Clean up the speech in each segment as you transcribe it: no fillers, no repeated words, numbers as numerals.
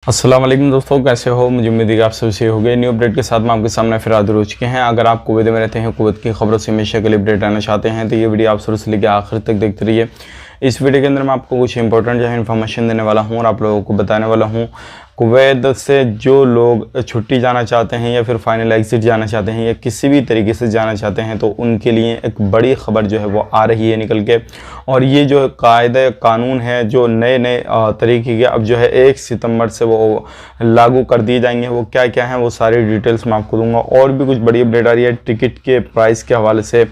अस्सलाम वालेकुम दोस्तों, कैसे हो? मुझे उम्मीद है कि आप सब सही हो गए। न्यू अपडेट के साथ मैं आपके सामने फिर हाजिर हो चुके हैं। अगर आप कुवैत में रहते हैं, कुवैत की खबरों से हमेशा के लिए अपडेट आना चाहते हैं तो ये वीडियो आप शुरू से लेकर आखिर तक देखते रहिए। इस वीडियो के अंदर मैं आपको कुछ इंपॉर्टेंट जो है इन्फॉर्मेशन देने वाला हूँ और आप लोगों को बताने वाला हूँ कुवैत से जो लोग छुट्टी जाना चाहते हैं या फिर फाइनल एग्जिट जाना चाहते हैं या किसी भी तरीके से जाना चाहते हैं तो उनके लिए एक बड़ी खबर जो है वो आ रही है निकल के। और ये जो कायदे कानून है जो नए नए तरीके के अब जो है 1 सितंबर से वो लागू कर दिए जाएंगे। वो क्या क्या हैं वो सारी डिटेल्स मैं आपको दूंगा। और भी कुछ बड़ी अपडेट आ रही है टिकट के प्राइस के हवाले से,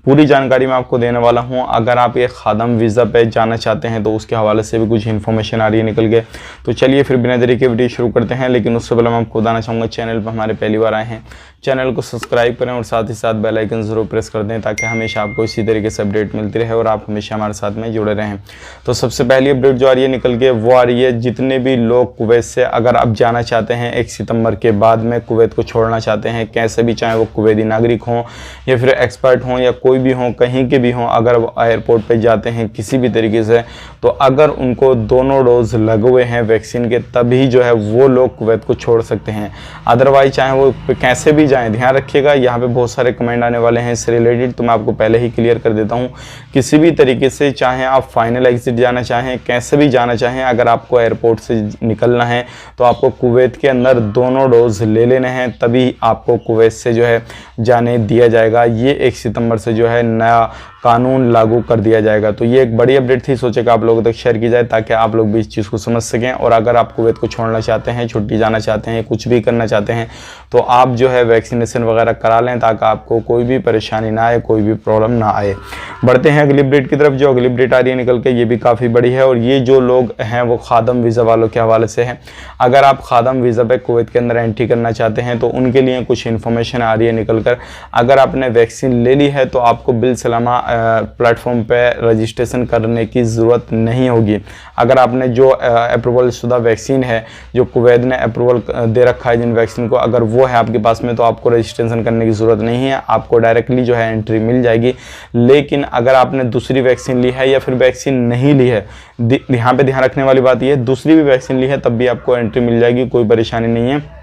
पूरी जानकारी मैं आपको देने वाला हूं। अगर आप ये खादम वीज़ा पे जाना चाहते हैं तो उसके हवाले से भी कुछ इन्फॉर्मेशन आ रही है निकल के। तो चलिए फिर बिना देरी के वीडियो शुरू करते हैं। लेकिन उससे पहले मैं आपको बताना चाहूँगा, चैनल पर हमारे पहली बार आए हैं चैनल को सब्सक्राइब करें और साथ ही साथ बेल आइकन ज़रूर प्रेस कर दें ताकि हमेशा आपको इसी तरीके से अपडेट मिलती रहे और आप हमेशा हमारे साथ में जुड़े रहें। तो सबसे पहली अपडेट जो आ रही है निकल के वो आ रही है, जितने भी लोग कुवैत से अगर आप जाना चाहते हैं 1 सितंबर के बाद में कुवैत को छोड़ना चाहते हैं, कैसे भी, चाहे वो कुवैती नागरिक हों या फिर एक्सपर्ट हों या कोई भी हों, कहीं के भी हों, अगर वो एयरपोर्ट पे जाते हैं किसी भी तरीके से, तो अगर उनको दोनों डोज लगे हुए हैं वैक्सीन के तभी जो है वो लोग कुवैत को छोड़ सकते हैं। अदरवाइज चाहे वो कैसे भी जाएं, ध्यान रखिएगा यहाँ पे बहुत सारे कमेंट आने वाले हैं इससे रिलेटेड, तो मैं आपको पहले ही क्लियर कर देता हूँ। किसी भी तरीके से चाहे आप फाइनल एग्जिट जाना चाहें, कैसे भी जाना चाहें, अगर आपको एयरपोर्ट से निकलना है तो आपको कुवैत के अंदर दोनों डोज ले लेने हैं, तभी आपको कुवैत से जो है जाने दिया जाएगा। ये 1 सितंबर से जो है नया कानून लागू कर दिया जाएगा। तो ये एक बड़ी अपडेट थी, सोचे कि आप लोगों तक शेयर की जाए ताकि आप लोग भी इस चीज़ को समझ सकें। और अगर आप कुवैत को छोड़ना चाहते हैं, छुट्टी जाना चाहते हैं, कुछ भी करना चाहते हैं तो आप जो है वैक्सीनेशन वगैरह करा लें ताकि आपको कोई भी परेशानी ना आए, कोई भी प्रॉब्लम ना आए। बढ़ते हैं अगली अपडेट की तरफ। जो अगली अपडेट आ रही है निकल के ये भी काफ़ी बड़ी है और ये जो लोग हैं वो खादम वीज़ा वालों के हवाले से है। अगर आप खादम वीज़ा पे कुवैत के अंदर एंट्री करना चाहते हैं तो उनके लिए कुछ इन्फॉर्मेशन आ रही है निकल कर। अगर आपने वैक्सीन ले ली है तो आपको बिलसलामा प्लेटफॉर्म पे रजिस्ट्रेशन करने की ज़रूरत नहीं होगी। अगर आपने जो अप्रूवल शुदा वैक्सीन है, जो कुवैत ने अप्रूवल दे रखा है जिन वैक्सीन को, अगर वो है आपके पास में तो आपको रजिस्ट्रेशन करने की ज़रूरत नहीं है, आपको डायरेक्टली जो है एंट्री मिल जाएगी। लेकिन अगर आपने दूसरी वैक्सीन ली है या फिर वैक्सीन नहीं ली है, यहाँ पे ध्यान रखने वाली बात ये है, दूसरी भी वैक्सीन ली है तब भी आपको एंट्री मिल जाएगी, कोई परेशानी नहीं है।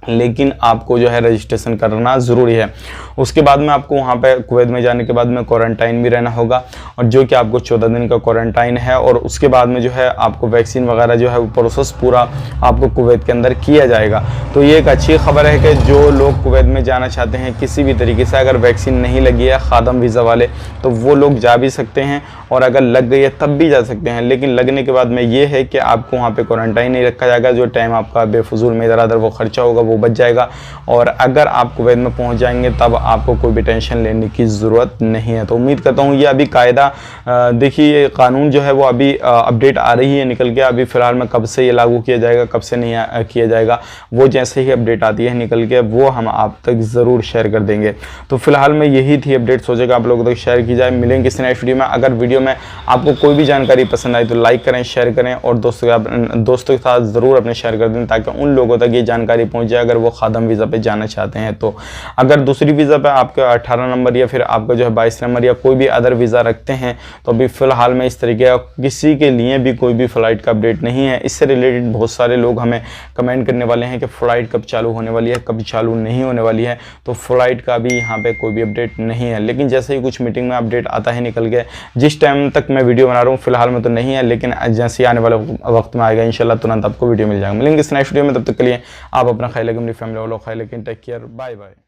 लेकिन आपको जो है रजिस्ट्रेशन करना ज़रूरी है। उसके बाद में आपको वहाँ पे कुवैत में जाने के बाद में क्वारंटाइन भी रहना होगा और जो कि आपको 14 दिन का क्वारंटाइन है। और उसके बाद में जो है आपको वैक्सीन वगैरह जो है वो प्रोसेस पूरा आपको कुवैत के अंदर किया जाएगा। तो ये एक अच्छी खबर है कि जो लोग कुवैत में जाना चाहते हैं किसी भी तरीके से, अगर वैक्सीन नहीं लगी है खादम वीज़ा वाले, तो वो लोग जा भी सकते हैं और अगर लग गई है तब भी जा सकते हैं। लेकिन लगने के बाद में ये है कि आपको वहाँ पर क्वारंटाइन नहीं रखा जाएगा, जो टाइम आपका बेफजूल में इधर उधर वो खर्चा होगा वो बच जाएगा। और अगर आप कुवैत में पहुंच जाएंगे तब आपको कोई भी टेंशन लेने की ज़रूरत नहीं है। तो उम्मीद करता हूं ये अभी कायदा, देखिए ये कानून जो है वो अभी अपडेट आ रही है निकल के। अभी फ़िलहाल में कब से ये लागू किया जाएगा, कब से नहीं किया जाएगा, वो जैसे ही अपडेट आती है निकल के वो हम आप तक ज़रूर शेयर कर देंगे। तो फिलहाल में यही थी अपडेट, सोचेगा आप लोगों तक शेयर की जाए। मिलेंगे किसी नेक्स्ट वीडियो में। अगर वीडियो में आपको कोई भी जानकारी पसंद आई तो लाइक करें, शेयर करें और दोस्तों के साथ ज़रूर अपने शेयर कर दें ताकि उन लोगों तक ये जानकारी पहुँच जाए अगर वो खादम वीज़ा पे जाना चाहते हैं। तो अगर दूसरी वीज़ा पे आपका 18 नंबर या फिर आपका जो है 22 नंबर या कोई भी अदर वीज़ा रखते हैं तो अभी फ़िलहाल में इस तरीके का किसी के लिए भी कोई भी फ़्लाइट का अपडेट नहीं है। इससे रिलेटेड बहुत सारे लोग हमें कमेंट करने वाले हैं कि फ़्लाइट कब चालू होने वाली है, कब चालू नहीं होने वाली है। तो फ़्लाइट का भी यहाँ पे कोई भी अपडेट नहीं है। लेकिन जैसे ही कुछ मीटिंग में अपडेट आता है निकल के, जिस टाइम तक मैं वीडियो बना रहा हूँ फ़िलहाल में तो नहीं है, लेकिन जैसे आने वाले वक्त में आएगा इंशाल्लाह तुरंत आपको वीडियो मिल जाएगा। मिलेंगे इस नेक्स्ट वीडियो में, तब तक के लिए आप अपना ख्याल रखें, अपनी फैमिली वालों ख्याल रखें। Take care, bye bye.